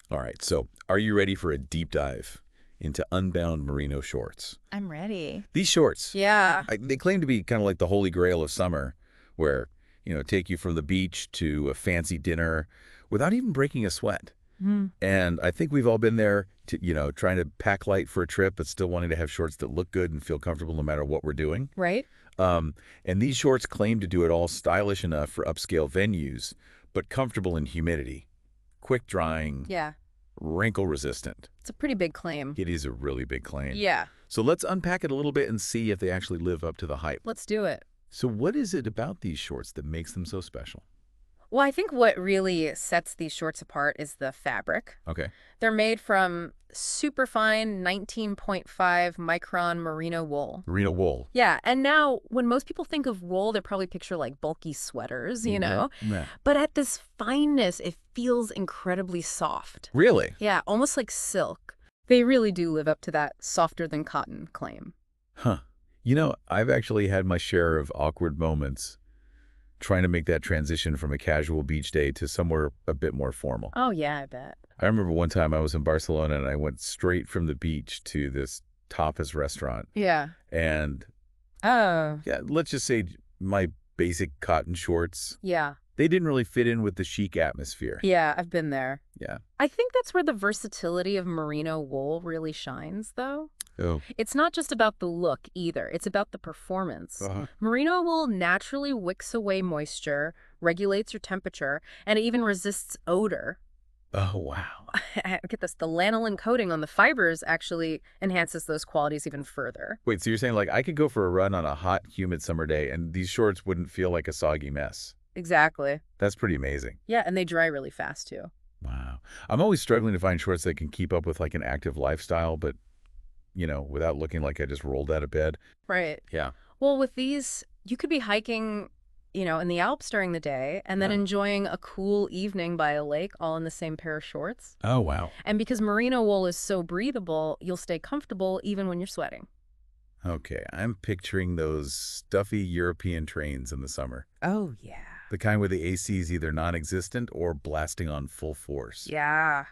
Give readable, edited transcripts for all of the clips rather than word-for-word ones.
All right, so are you ready for a deep dive into Unbound Merino shorts? I'm ready. These shorts, Yeah. they claim to be kind of like the holy grail of summer, where, take you from the beach to a fancy dinner without even breaking a sweat. Mm. And I think we've all been there, trying to pack light for a trip, but still wanting to have shorts that look good and feel comfortable no matter what we're doing. Right? Um, and these shorts claim to do it all stylish enough for upscale venues, but comfortable in humidity, quick drying, Yeah. wrinkle-resistant. It's a pretty big claim. It is a really big claim. Yeah. So let's unpack it a little bit and see if they actually live up to the hype. Let's do it. So what is it about these shorts that makes them so special? Well, I think what really sets these shorts apart is the fabric. Okay. They're made from superfine 19.5 micron merino wool. Merino wool. Yeah, and now when most people think of wool, they probably picture like bulky sweaters, Yeah. But at this fineness, it feels incredibly soft. Really? Yeah, almost like silk. They really do live up to that softer than cotton claim. Huh. I've actually had my share of awkward moments trying to make that transition from a casual beach day to somewhere a bit more formal. Oh, yeah, I bet. I remember one time I was in Barcelona and I went straight from the beach to this tapas restaurant. Yeah. And Oh. yeah, let's just say my basic cotton shorts, Yeah. they didn't really fit in with the chic atmosphere. Yeah, I've been there. Yeah. I think that's where the versatility of merino wool really shines, though. Oh. It's not just about the look, either. It's about the performance. Merino wool naturally wicks away moisture, regulates your temperature, and it even resists odor. Oh, wow. Get this, the lanolin coating on the fibers actually enhances those qualities even further. Wait, so you're saying like I could go for a run on a hot, humid summer day and these shorts wouldn't feel like a soggy mess? Exactly. That's pretty amazing. Yeah, and they dry really fast, too. Wow. I'm always struggling to find shorts that can keep up with like an active lifestyle, but, without looking like I just rolled out of bed. Right. Yeah. Well, with these, you could be hiking, in the Alps during the day and then enjoying a cool evening by a lake all in the same pair of shorts. Oh, wow. And because merino wool is so breathable, you'll stay comfortable even when you're sweating. Okay, I'm picturing those stuffy European trains in the summer. Oh, yeah. The kind where the AC is either non-existent or blasting on full force. Yeah,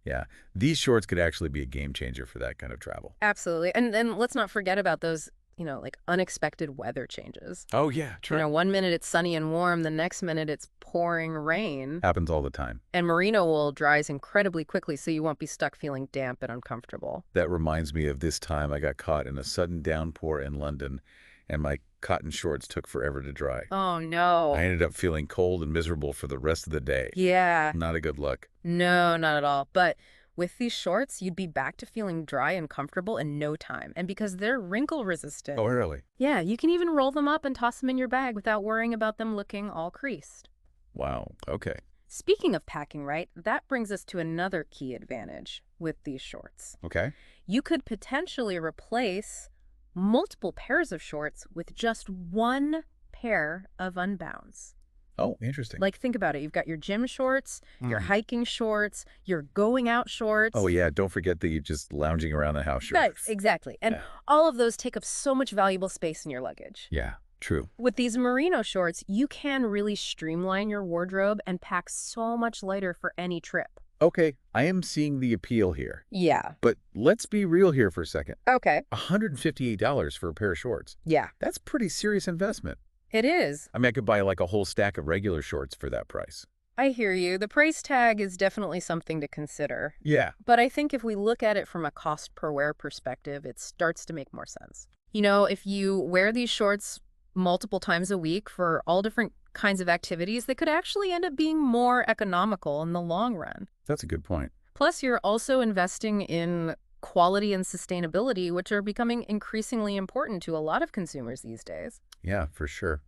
Yeah, these shorts could actually be a game changer for that kind of travel. absolutely. And then let's not forget about those, like unexpected weather changes. Oh, yeah, true. One minute it's sunny and warm, the next minute it's pouring rain. Happens all the time. And merino wool dries incredibly quickly, so you won't be stuck feeling damp and uncomfortable. That reminds me of this time I got caught in a sudden downpour in London, and my cotton shorts took forever to dry. Oh, no. I ended up feeling cold and miserable for the rest of the day. Yeah. Not a good look. No, not at all. But with these shorts, you'd be back to feeling dry and comfortable in no time. And because they're wrinkle resistant. Oh, really? Yeah, you can even roll them up and toss them in your bag without worrying about them looking all creased. Wow, okay. Speaking of packing right, that brings us to another key advantage with these shorts. Okay. You could potentially replace multiple pairs of shorts with just one pair of Unbounds. Oh, interesting. Like, think about it. You've got your gym shorts, your hiking shorts, your going out shorts. Oh, yeah, don't forget the just lounging around the house shorts. Right, exactly. And all of those take up so much valuable space in your luggage. Yeah, true. With these merino shorts, you can really streamline your wardrobe and pack so much lighter for any trip. Okay, I am seeing the appeal here. Yeah. But let's be real here for a second. Okay. $158 for a pair of shorts. Yeah. That's pretty serious investment. It is. I mean, I could buy like a whole stack of regular shorts for that price. I hear you. The price tag is definitely something to consider. Yeah. But I think if we look at it from a cost per wear perspective, it starts to make more sense. If you wear these shorts multiple times a week for all different kinds of activities, they could actually end up being more economical in the long run. That's a good point. Plus, you're also investing in quality and sustainability, which are becoming increasingly important to a lot of consumers these days. Yeah, for sure.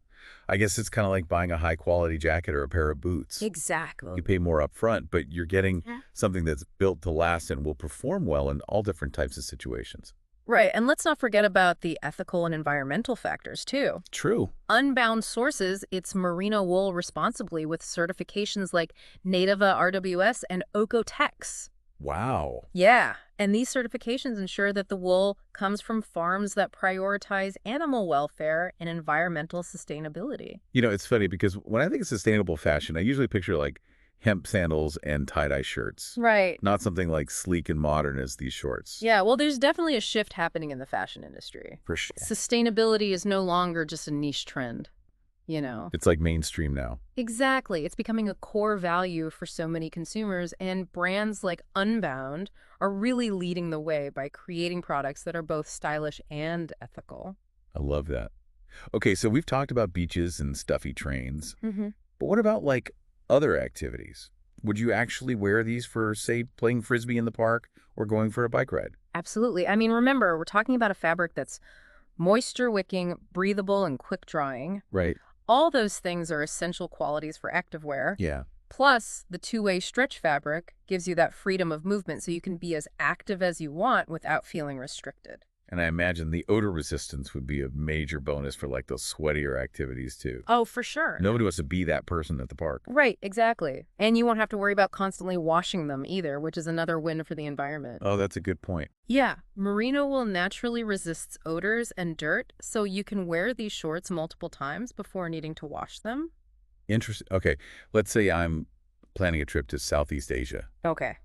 I guess it's kind of like buying a high-quality jacket or a pair of boots. Exactly. You pay more up front, but you're getting something that's built to last and will perform well in all different types of situations. Right, and let's not forget about the ethical and environmental factors, too. True. Unbound sources its merino wool responsibly with certifications like Nativa RWS and Okotex. Wow. Yeah, and these certifications ensure that the wool comes from farms that prioritize animal welfare and environmental sustainability. It's funny because when I think of sustainable fashion, I usually picture like hemp sandals and tie-dye shirts. Right. Not something like sleek and modern as these shorts. Yeah, well, there's definitely a shift happening in the fashion industry. For sure. Sustainability is no longer just a niche trend, you know. It's like mainstream now. Exactly. It's becoming a core value for so many consumers, and brands like Unbound are really leading the way by creating products that are both stylish and ethical. I love that. Okay, so we've talked about beaches and stuffy trains, Hmm. but what about like other activities? Would you actually wear these for, say, playing frisbee in the park or going for a bike ride? Absolutely. I mean, remember, we're talking about a fabric that's moisture-wicking, breathable, and quick-drying. Right. All those things are essential qualities for activewear. Yeah. Plus, the two-way stretch fabric gives you that freedom of movement so you can be as active as you want without feeling restricted. And I imagine the odor resistance would be a major bonus for like those sweatier activities too. Oh, for sure. Nobody wants to be that person at the park. Right, exactly. And you won't have to worry about constantly washing them either, which is another win for the environment. Oh, that's a good point. Yeah, merino will naturally resist odors and dirt, so you can wear these shorts multiple times before needing to wash them. Interesting. Okay, let's say I'm planning a trip to Southeast Asia, Okay.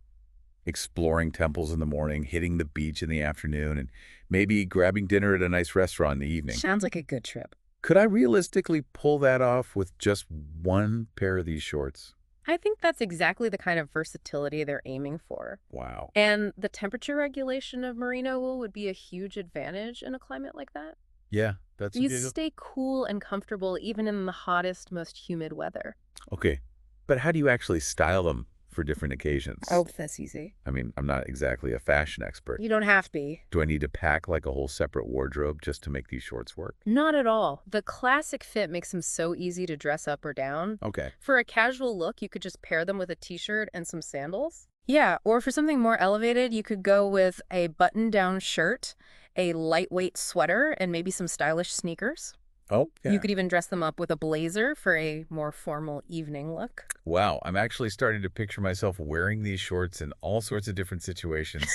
exploring temples in the morning, hitting the beach in the afternoon, and maybe grabbing dinner at a nice restaurant in the evening. Sounds like a good trip. Could I realistically pull that off with just one pair of these shorts? I think that's exactly the kind of versatility they're aiming for. Wow. And the temperature regulation of merino wool would be a huge advantage in a climate like that. Yeah, that's a You good. stay cool and comfortable even in the hottest, most humid weather. Okay, but how do you actually style them for different occasions? Oh, that's easy. I mean, I'm not exactly a fashion expert. You don't have to be. Do I need to pack like a whole separate wardrobe just to make these shorts work? Not at all. The classic fit makes them so easy to dress up or down. Okay. For a casual look, you could just pair them with a t-shirt and some sandals. Yeah, or for something more elevated, you could go with a button-down shirt, a lightweight sweater, and maybe some stylish sneakers. Oh, yeah. You could even dress them up with a blazer for a more formal evening look. Wow, I'm actually starting to picture myself wearing these shorts in all sorts of different situations.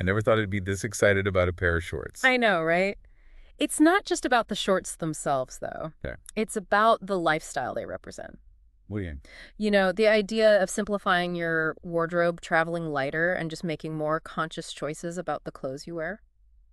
I never thought I'd be this excited about a pair of shorts. I know, right? It's not just about the shorts themselves, though. Okay. It's about the lifestyle they represent. What do you mean? You know, the idea of simplifying your wardrobe, traveling lighter, and just making more conscious choices about the clothes you wear.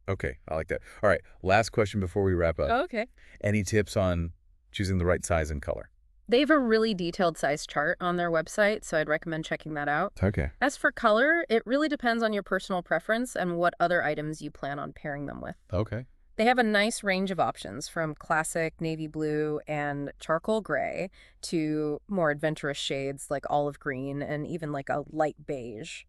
Okay, I like that. All right, last question before we wrap up. Okay. Any tips on choosing the right size and color? They have a really detailed size chart on their website, so I'd recommend checking that out. Okay. As for color, it really depends on your personal preference and what other items you plan on pairing them with. Okay. They have a nice range of options from classic navy blue and charcoal gray to more adventurous shades like olive green and even like a light beige.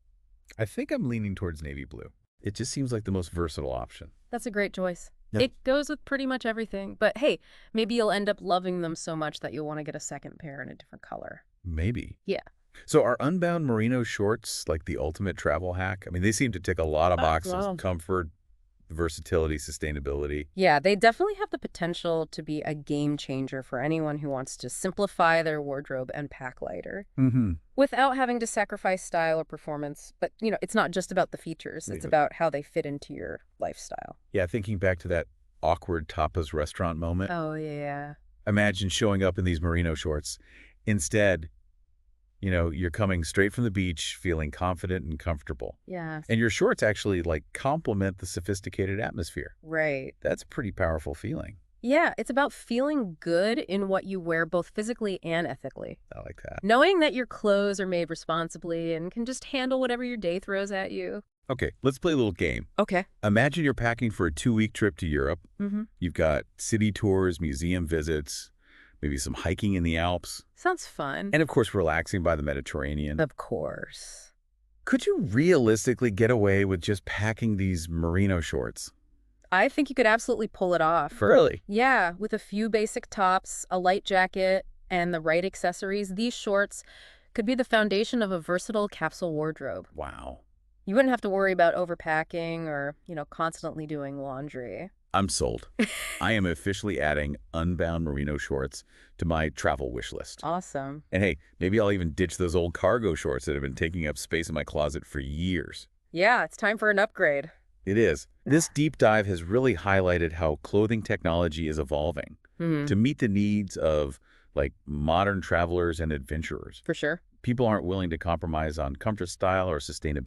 I think I'm leaning towards navy blue. It just seems like the most versatile option. That's a great choice. Yep. It goes with pretty much everything. But hey, maybe you'll end up loving them so much that you'll want to get a second pair in a different color. Maybe. Yeah. So are Unbound merino shorts like the ultimate travel hack? I mean, they seem to tick a lot of boxes. Wow. Comfort, versatility, sustainability. Yeah, they definitely have the potential to be a game changer for anyone who wants to simplify their wardrobe and pack lighter Mm-hmm. without having to sacrifice style or performance. But, you know, it's not just about the features. It's about how they fit into your lifestyle. Yeah, thinking back to that awkward tapas restaurant moment. Oh, yeah. Imagine showing up in these merino shorts. Instead, you're coming straight from the beach, feeling confident and comfortable. Yeah. And your shorts actually like complement the sophisticated atmosphere. Right. That's a pretty powerful feeling. Yeah, it's about feeling good in what you wear, both physically and ethically. I like that. Knowing that your clothes are made responsibly and can just handle whatever your day throws at you. Okay, let's play a little game. Okay. Imagine you're packing for a 2-week trip to Europe. Mm-hmm. You've got city tours, museum visits, maybe some hiking in the Alps, Sounds fun. and of course, relaxing by the Mediterranean. Of course. Could you realistically get away with just packing these merino shorts? I think you could absolutely pull it off. Really? Yeah, with a few basic tops, a light jacket, and the right accessories, these shorts could be the foundation of a versatile capsule wardrobe. Wow. You wouldn't have to worry about overpacking or, constantly doing laundry. I'm sold. I am officially adding Unbound merino shorts to my travel wish list. Awesome. And hey, maybe I'll even ditch those old cargo shorts that have been taking up space in my closet for years. Yeah, it's time for an upgrade. It is. This deep dive has really highlighted how clothing technology is evolving Mm-hmm. to meet the needs of like modern travelers and adventurers. For sure. people aren't willing to compromise on comfort, style, or sustainability.